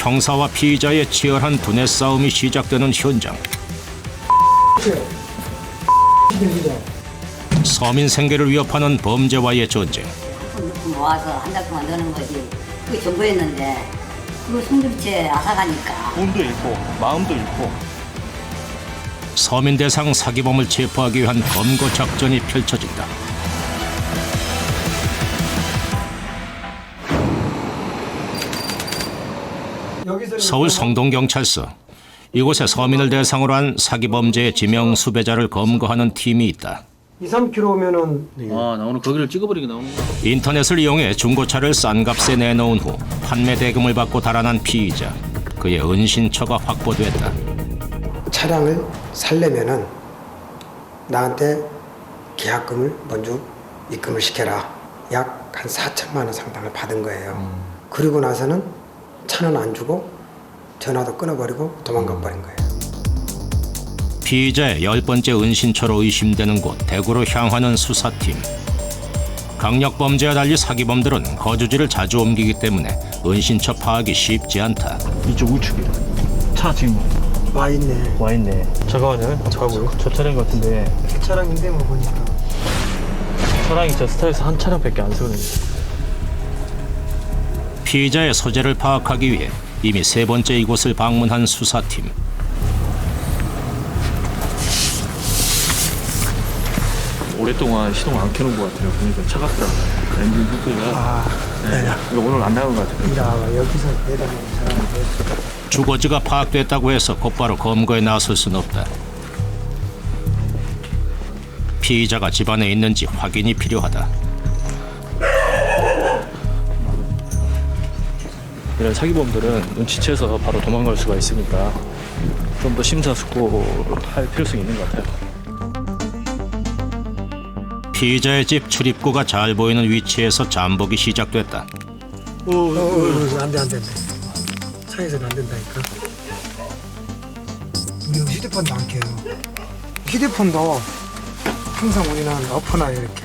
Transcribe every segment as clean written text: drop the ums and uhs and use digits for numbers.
형사와 피의자의 치열한 두뇌 싸움이 시작되는 현장. 서민 생계를 위협하는 범죄와의 전쟁. 모아서 한 달 동안 넣는 거지. 그게 전부였는데 그거 송두리째 앗아가니까. 돈도 잃고 마음도 잃고. 서민 대상 사기범을 체포하기 위한 검거 작전이 펼쳐진다. 서울 성동경찰서. 이곳에 서민을 대상으로 한 사기범죄의 지명 수배자를 검거하는 팀이 있다. 2, 3km면은 아, 나 오늘 거기를 찍어버리게 나오는 거야. 인터넷을 이용해 중고차를 싼 값에 내놓은 후 판매 대금을 받고 달아난 피의자. 그의 은신처가 확보됐다. 차량을 살려면은 나한테 계약금을 먼저 입금을 시켜라. 약 한 4천만 원 상당을 받은 거예요. 그리고 나서는 차는 안 주고 전화도 끊어버리고 도망가 버린 거예요. 피의자의 10번째 은신처로 의심되는 곳 대구로 향하는 수사팀. 강력범죄와 달리 사기범들은 거주지를 자주 옮기기 때문에 은신처 파악이 쉽지 않다. 이쪽 우측에 차 지금 와 있네. 와 있네. 잠깐만요. 저 차량 같은데 그 차량인데 뭐 보니까. 차량이 저 스타일에서 한 차량밖에 안 쓰거든요. 피의자의 소재를 파악하기 위해 이미 3번째 이곳을 방문한 수사팀. 오랫동안 시동을 안 켜놓은 것 같아요. 보니까 차갑더라고요. 엔진 부스가. 네. 이거 오늘 안 나온 것 같아요. 야, 여기서 내다보는 사람인데. 주거지가 파악됐다고 해서 곧바로 검거에 나설 순 없다. 피의자가 집안에 있는지 확인이 필요하다. 이런 사기범들은 눈치채서 바로 도망갈 수가 있으니까 좀 더 심사숙고할 필요성이 있는 것 같아요. 피의자의 집 출입구가 잘 보이는 위치에서 잠복이 시작됐다. 안 돼. 차에서는 안 된다니까. 우리 휴대폰도 안 켜요. 휴대폰도 항상 우리는 엎어놔요, 이렇게.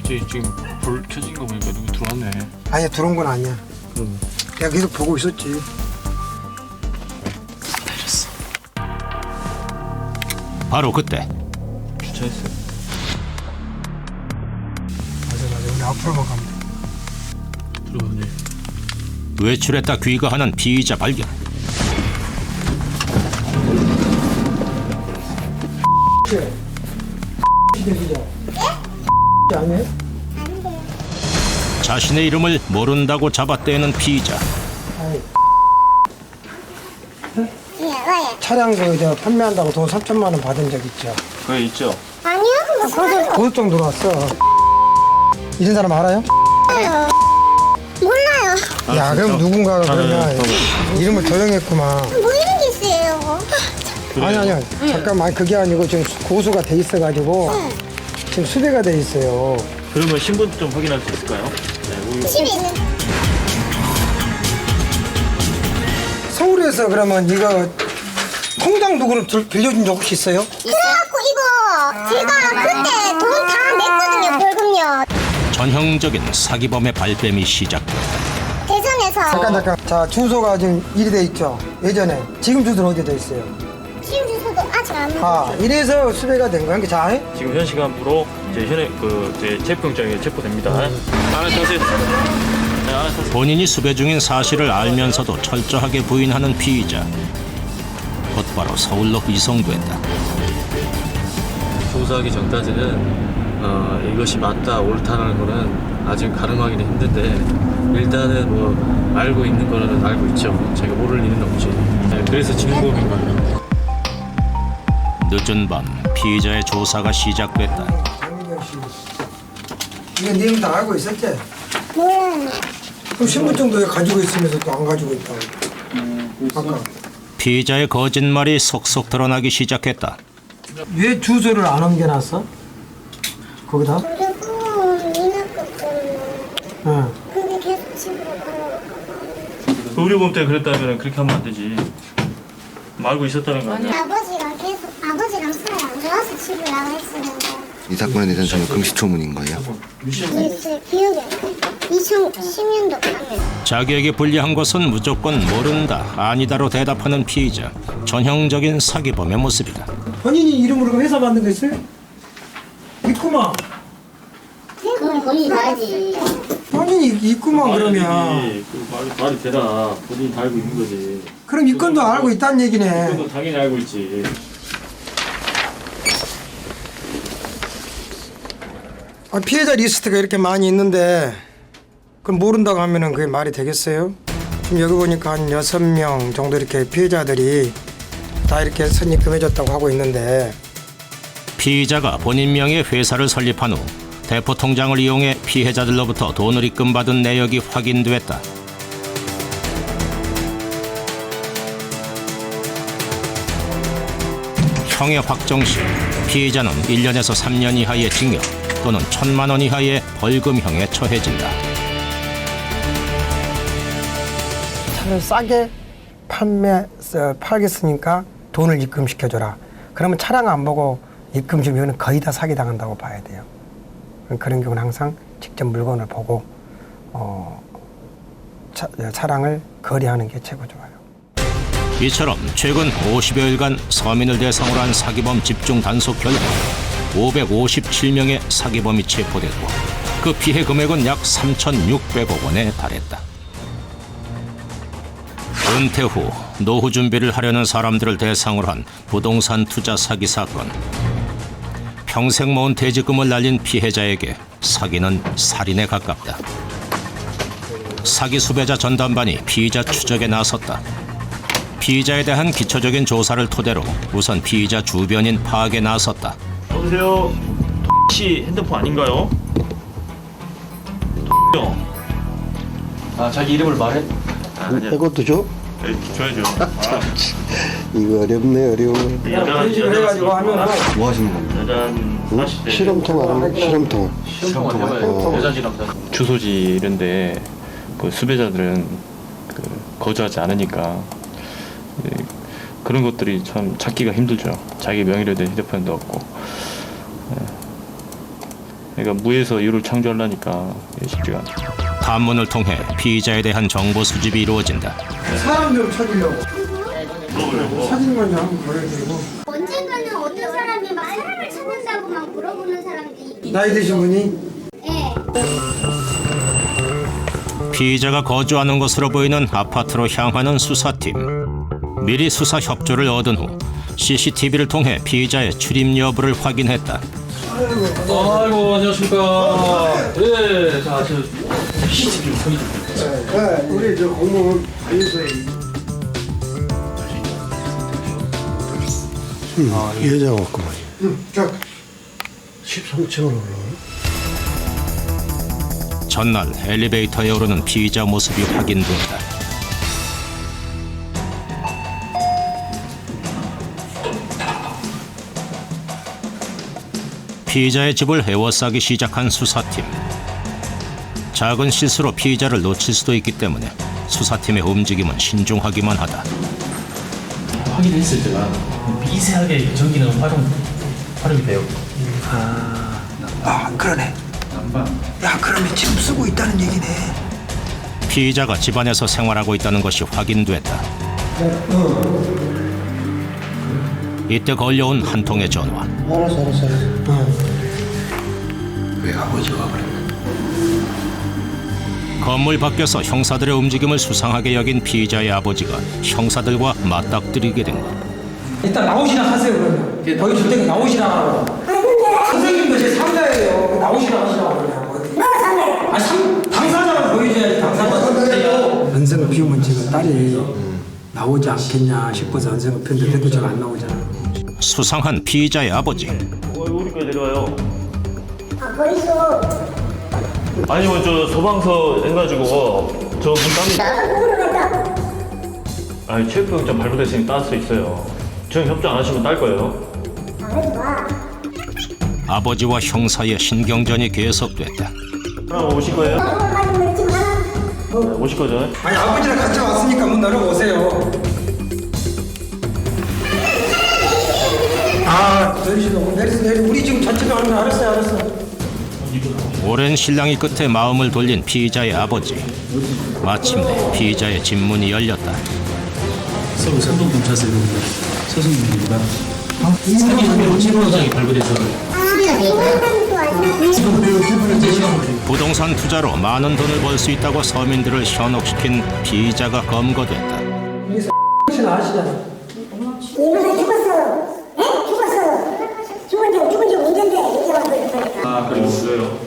지금 불 켜진 거 보니까 누구 들어왔네. 아니야, 들어온 건 아니야. 내가 계속 보고 있었지. 바로 그때 주차했어요. 맞아. 우리 앞으로만 가면 돼. 들어오네. 외출했다 귀가하는 피의자 발견. 아니에요? 자신의 이름을 모른다고 잡아떼는 피의자. 차량 저 판매한다고 돈 3천만 원 받은 적 있죠? 그게 있죠. 아니요? 고소장 들어왔어. 이런 사람 알아요? 몰라요. 야, 그럼 누군가가 그러면 이름을 도용했구만. 뭐 이런 게 있어요? 아니야. 잠깐만, 그게 아니고 지금 고소가 돼 있어가지고 지금 수배가 돼 있어요. 그러면 신분 좀 확인할 수 있을까요? 네, 집에 있는 서울에서 그러면 이거 통장 누구를 빌려준 적 혹시 있어요? 그래갖고 이거 제가 그때 돈 다 냈거든요, 벌금요. 전형적인 사기범의 발뺌이 시작됐다. 대전에서 잠깐. 자, 주소가 지금 일이 돼 있죠? 예전에. 지금 주소는 어디에 돼 있어요? 지금 주소도 아직 안 아, 이래서 수배가 된 거야. 자, 지금 현 시간부로 이제 이제 체포영장에 체포됩니다. 안에 타세요. 네, 안에 타세요. 본인이 수배 중인 사실을 알면서도 철저하게 부인하는 피의자. 곧바로 서울로 이송됐다. 조사하기 전까지는 이것이 맞다 옳다는 거는 아직 가늠하기는 힘든데 일단은 뭐 알고 있는 거는 알고 있죠. 제가 모를 일은 없지. 네, 그래서 진범인 거예요. 늦은 밤 피의자의 조사가 시작됐다. 장민경 씨. 이거 내용 다 알고 있었지? 몰라요. 그럼 신분증도 왜 가지고 있으면서 또 안 가지고 있다고? 아까. 피의자의 거짓말이 속속 드러나기 시작했다. 왜 주소를 안 옮겨놨어? 거기다? 그리고 민학급 때문에 응. 근데 계속 집으로 가라고. 의료보험 때문에 그랬다면 그렇게 하면 안 되지. 알고 있었다는 거 아니야? 아버지가 계속 아버지랑 사이 안 좋아서 집을 나가 있었는데 이 사건에 대해서는 금시초문인 거예요? 글쎄 기억이 안 나. 2010년도 밤에. 자기에게 불리한 것은 무조건 모른다, 아니다로 대답하는 피의자. 전형적인 사기범의 모습이다. 본인이 이름으로 회사 만든 거 있어요? 있구만. 그건 본인이 알지. 본인이 있구만 그러면. 말이 되나? 본인이 다 알고 있는 거지. 그럼 이 건도 알고 있다는 얘기네. 그건 당연히 알고 있지. 피해자 리스트가 이렇게 많이 있는데 그럼 모른다고 하면은 그게 말이 되겠어요? 지금 여기 보니까 한 6명 정도 이렇게 피해자들이 다 이렇게 선입금해줬다고 하고 있는데 피의자가 본인 명의 회사를 설립한 후 대포 통장을 이용해 피해자들로부터 돈을 입금받은 내역이 확인됐다. 형의 확정 시 피의자는 1년에서 3년 이하의 징역 또는 1,000만 원 이하의 벌금형에 처해진다. 차를 싸게 팔겠으니까 돈을 입금시켜줘라. 그러면 차량 안 보고 입금 주면 거의 다 사기당한다고 봐야 돼요. 그런 경우는 항상 직접 물건을 보고 차량을 거래하는 게 최고 좋아요. 이처럼 최근 50여일간 서민을 대상으로 한 사기범 집중 단속 결과 557명의 사기범이 체포됐고 그 피해 금액은 약 3,600억 원에 달했다. 은퇴 후 노후 준비를 하려는 사람들을 대상으로 한 부동산 투자 사기 사건. 평생 모은 퇴직금을 날린 피해자에게 사기는 살인에 가깝다. 사기 수배자 전담반이 피의자 추적에 나섰다. 피의자에 대한 기초적인 조사를 토대로 우선 피의자 주변인 파악에 나섰다. 여보세요? 씨 핸드폰 아닌가요? 형. 아 자기 이름을 말해? 이것도 줘? 네, 줘야죠. 이거 어렵네 어려워. 해가지고 뭐 하시는 겁니까? 여잔 40대. 실험통 알아? 실험통. 여자 지남자. 주소지 이런데 그 수배자들은 그 거주하지 않으니까 그런 것들이 참 찾기가 힘들죠. 자기 명의로 된 휴대폰도 없고. 그러니까 무에서 유를 창조하려니까 쉽지가 않죠. 탐문을 통해 피의자에 대한 정보 수집이 이루어진다. 사람 좀 찾으려고. 사진만 좀 한번 보여드리고. 언젠가는 어떤 사람이 막 사람을 찾는다고 막 물어보는 사람들이. 나이 드신 분이 예. 피의자가 거주하는 것으로 보이는 아파트로 향하는 수사팀. 미리 수사 협조를 얻은 후 CCTV를 통해 피의자의 출입 여부를 확인했다. 아이고 안녕하십니까. 네, 자저 CCTV 소리 좀. 우리 저 공무원 관리소에 이 여자가 왔구만. 자 13층으로 올라오네. 전날 엘리베이터에 오르는 피의자 모습이 확인된다. 피의자의 집을 에워싸기 시작한 수사팀. 작은 실수로 피의자를 놓칠 수도 있기 때문에 수사팀의 움직임은 신중하기만 하다. 확인했을 때가 미세하게 전기는 활용이 돼요. 아 그러네. 야 그러면 지금 쓰고 있다는 얘기네. 피의자가 집안에서 생활하고 있다는 것이 확인됐다. 이때 걸려온 한 통의 전화. 알았어. 왜 아버지가 그래? 건물 밖에서 형사들의 움직임을 수상하게 여긴 피의자의 아버지가 형사들과 맞닥뜨리게 된 것. 일단 나오시나 하세요 그러면. 거기 줄 때가 나오시나 하라고. 선생님도 제 3자예요. 나오시나 하시라고 그러냐고. 아 당사자를 보여줘야지 당사자. 언성을 피우면 지금 딸이 나오지 않겠냐 싶어서 언성을 피운데 그래도 잘 안 나오잖아. 수상한 피의자의 아버지. 어디까지 내려와요? 아 벌써. 아니면 저 소방서 해가지고 저 문 땀이. 아니 체육교육장 발부됐으니 딸 수 있어요. 저 협조 안 하시면 딸 거예요. 아버지와 형사의 신경전이 계속됐다. 하나 오실 거예요? 네, 오실 거죠? 아니 아버지랑 같이 왔으니까 문 열어보세요. 내리세요. 우리 지금 전집에 가는 거 알았어요. 오랜 신랑이 끝에 마음을 돌린 피의자의 아버지. 마침내 피의자의 집문이 열렸다. 서울 산동경찰서입니다. 서승민입니다. 사기 혐의로 체포영장이 발부돼서 부동산 투자로 많은 돈을 벌 수 있다고 서민들을 현혹시킨 피의자가 검거됐다. 아시잖아요. 죽은지 문제인데 이제 와서 이러니까. 아, 그래요?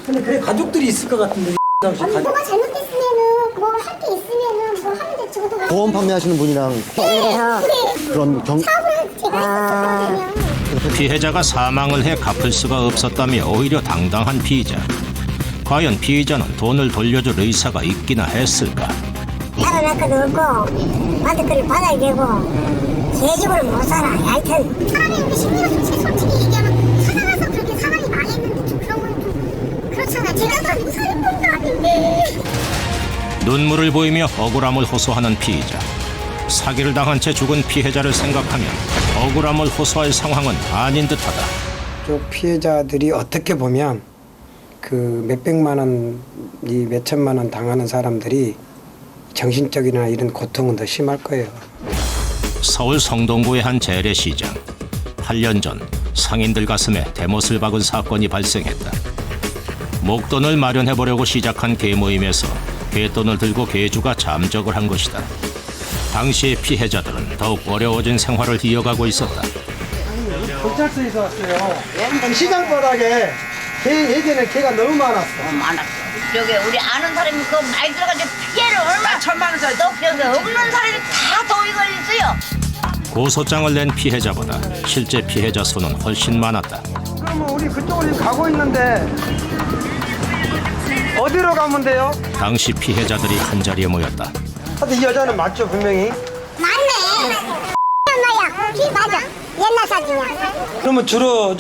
근데 그래 가족들이 있을 것 같은데. 뭐가 잘못됐으면은 뭐 할 게 있으면은 뭐 하면 되지. 보험 판매하시는 분이랑 그래서 그런 경 사업을 제가 했었거든요. 피해자가 사망을 해 갚을 수가 없었다며 오히려 당당한 피의자. 과연 피의자는 돈을 돌려줄 의사가 있기나 했을까? 다른 학교도 없고 마트거리 받아야 되고 개집으로 못 살아. 하여튼 사람이 이렇게 심리가 좋지. 솔직히 얘기하면 살아가서 그렇게 사람이 망했는데 좀 그런 건 좀 그렇잖아. 제가 다 누구 살인범도 아닌데. 눈물을 보이며 억울함을 호소하는 피의자. 사기를 당한 채 죽은 피해자를 생각하면 억울함을 호소할 상황은 아닌 듯하다. 쪽 피해자들이 어떻게 보면 그 몇백만 원, 이 몇천만 원 당하는 사람들이 정신적이나 이런 고통은 더 심할 거예요. 서울 성동구의 한 재래시장. 8년 전 상인들 가슴에 대못을 박은 사건이 발생했다. 목돈을 마련해보려고 시작한 개모임에서 갯돈을 들고 개주가 잠적을 한 것이다. 당시의 피해자들은 더욱 어려워진 생활을 이어가고 있었다. 경찰서에서 왔어요. 시장 바닥에 예전에 개가 너무 많았어. 많았어. 여기 우리 아는 사람이 그거 많이 들어가지고 피해를 얼마 천만 원짜리 또 여기 없는 사람이 다 도의가 있어요. 고소장을 낸 피해자보다 실제 피해자 수는 훨씬 많았다. 그러면 우리 그쪽으로 지금 가고 있는데 어디로 가면 돼요? 당시 피해자들이 한자리에 모였다. 하여튼 이 여자는 맞죠 분명히? 맞네. 엄마야, 비 맞아. 옛날 사진이야. 그러면 주로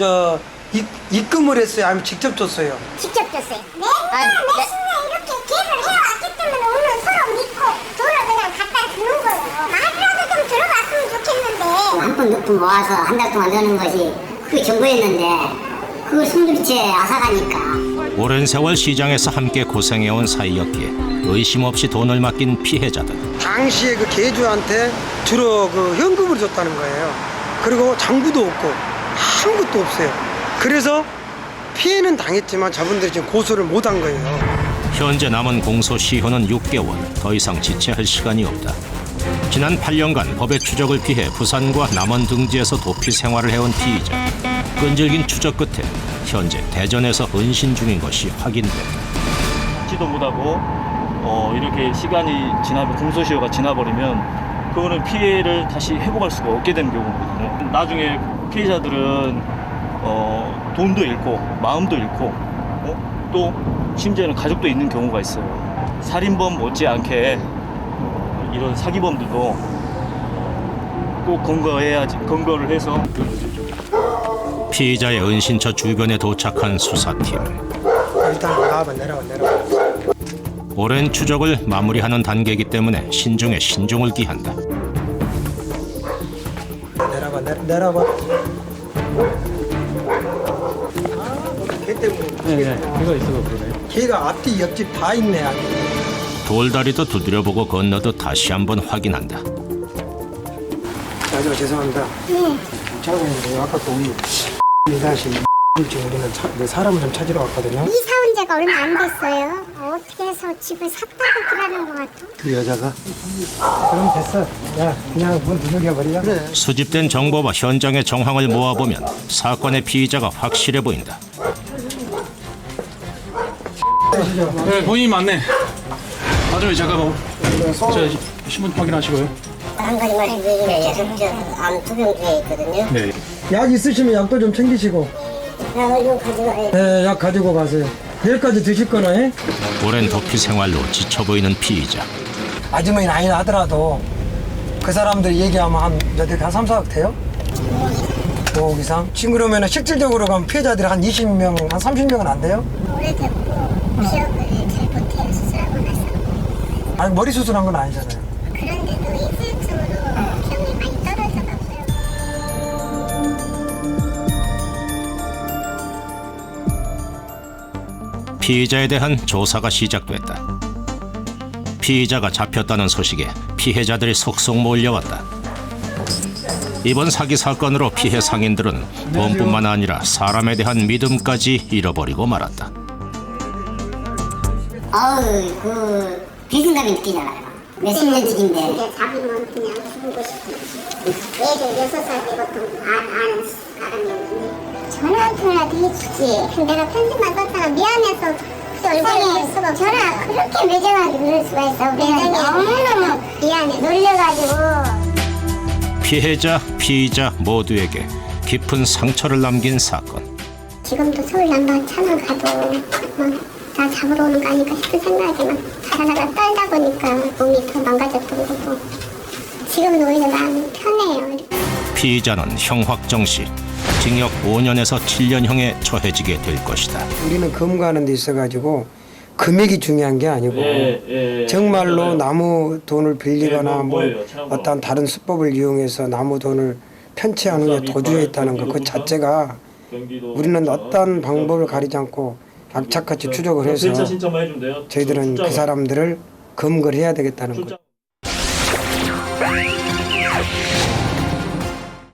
입금을 했어요? 아니면 직접 줬어요? 직접 줬어요. 내가 몇십년 이렇게 기회를 해왔기 때문에 오늘 서로 믿고 돈을 그냥 갖다 주는 거예요. 말이라도 좀 들어봤으면 좋겠는데. 한 푼, 두 푼 모아서 한 달 동안 넣는 것이 그게 전부였는데 그걸 송두리째 앗아가니까. 오랜 세월 시장에서 함께 고생해온 사이였기에 의심 없이 돈을 맡긴 피해자들. 당시에 그 개주한테 주로 그 현금을 줬다는 거예요. 그리고 장부도 없고 아무것도 없어요. 그래서 피해는 당했지만 저분들이 지금 고소를 못 한 거예요. 현재 남은 공소 시효는 6개월. 더 이상 지체할 시간이 없다. 지난 8년간 법의 추적을 피해 부산과 남원 등지에서 도피 생활을 해온 피의자. 끈질긴 추적 끝에 현재 대전에서 은신 중인 것이 확인됐다. 지도 못하고 이렇게 시간이 지나면 공소시효가 지나버리면 그거는 피해를 다시 회복할 수가 없게 되는 경우거든요. 나중에 피해자들은 돈도 잃고 마음도 잃고 또 심지어는 가족도 잃는 경우가 있어요. 살인범 못지않게 이런 사기범들도 꼭 검거를 해서 피의자의 은신처 주변에 도착한 수사팀. 일단 나와봐 내려와. 오랜 추적을 마무리하는 단계이기 때문에 신중에 신중을 기한다. 내려봐. 개 때문에. 개가 있어서 그러네. 개가 앞뒤 옆집 다 있네. 아주. 돌다리도 두드려보고 건너듯 다시 한번 확인한다. 자, 죄송합니다. 자고 있는데 아까 또 우리 이사씨 지금 우리는 사람을 좀 찾으러 왔거든요. 이사 온 지가 얼마 안 됐어요. 어떻게 해서 집을 샀다고 그러는 것 같아. 그 여자가 그럼 됐어. 야, 그냥 문 두들겨버려. 그래. 수집된 정보와 현장의 정황을 모아보면 사건의 피의자가 확실해 보인다. 네, 본인이 맞네. 아줌마 잠깐만. 저 신분 확인하시고요. 한 가지만 해드리면 저암 투병주에 있거든요. 네. 약 있으시면 약도 좀 챙기시고. 이거 가져가요. 네, 약 가지고 가세요. 내일까지 드실 거나 해? 오랜 도피 생활로 지쳐 보이는 피의자. 아주머니 나이 나더라도 그 사람들 얘기하면 한 3, 4억 돼요? 5억 이상? 지금 그러면 실질적으로 가면 피해자들이 한 20명, 한 30명은 안 돼요? 오래되고 기억을 잘 못해요. 수술하고 나서. 아니, 머리 수술한 건 아니잖아요. 그런데도 일시적으로 기억이 많이 떨어져가고요. 피의자에 대한 조사가 시작됐다. 피의자가 잡혔다는 소식에 피해자들이 속속 몰려왔다. 이번 사기 사건으로 피해 상인들은 돈뿐만 아니라 사람에 대한 믿음까지 잃어버리고 말았다. 어우, 그 배신감이 느끼잖아요. 몇십 년씩인데. 이제 자기는 그냥 죽고 싶지. 애들 6살 때부터 아는 사람이었는데 전화한테라도 해주지. 그럼 내가 편집만 떴다가 미안해서 그 얼굴을 볼 수가 없어. 전화 그렇게 매정하게 그럴 수가 있어. 내가 너무너무 미안해. 놀려가지고. 피해자, 피의자 모두에게 깊은 상처를 남긴 사건. 지금도 서울 남방 차만 가도 나 잡으러 오는 거 아닐까 싶은 생각이 막 자다가 떨다 보니까 몸이 더 망가졌던 거고 지금은 오히려 마음이 편해요. 피의자는 형 확정 시 징역 5년에서 7년형에 처해지게 될 것이다. 우리는 검거하는 데 있어가지고 금액이 중요한 게 아니고 정말로 나무 돈을 빌리거나 뭐 어떤 다른 수법을 이용해서 나무 돈을 편취하는 게 도주에 있다는 것 그 자체가 우리는 어떤 방법을 가리지 않고 악착같이 추적을 해서 저희들은 그 사람들을 검거를 해야 되겠다는 거죠.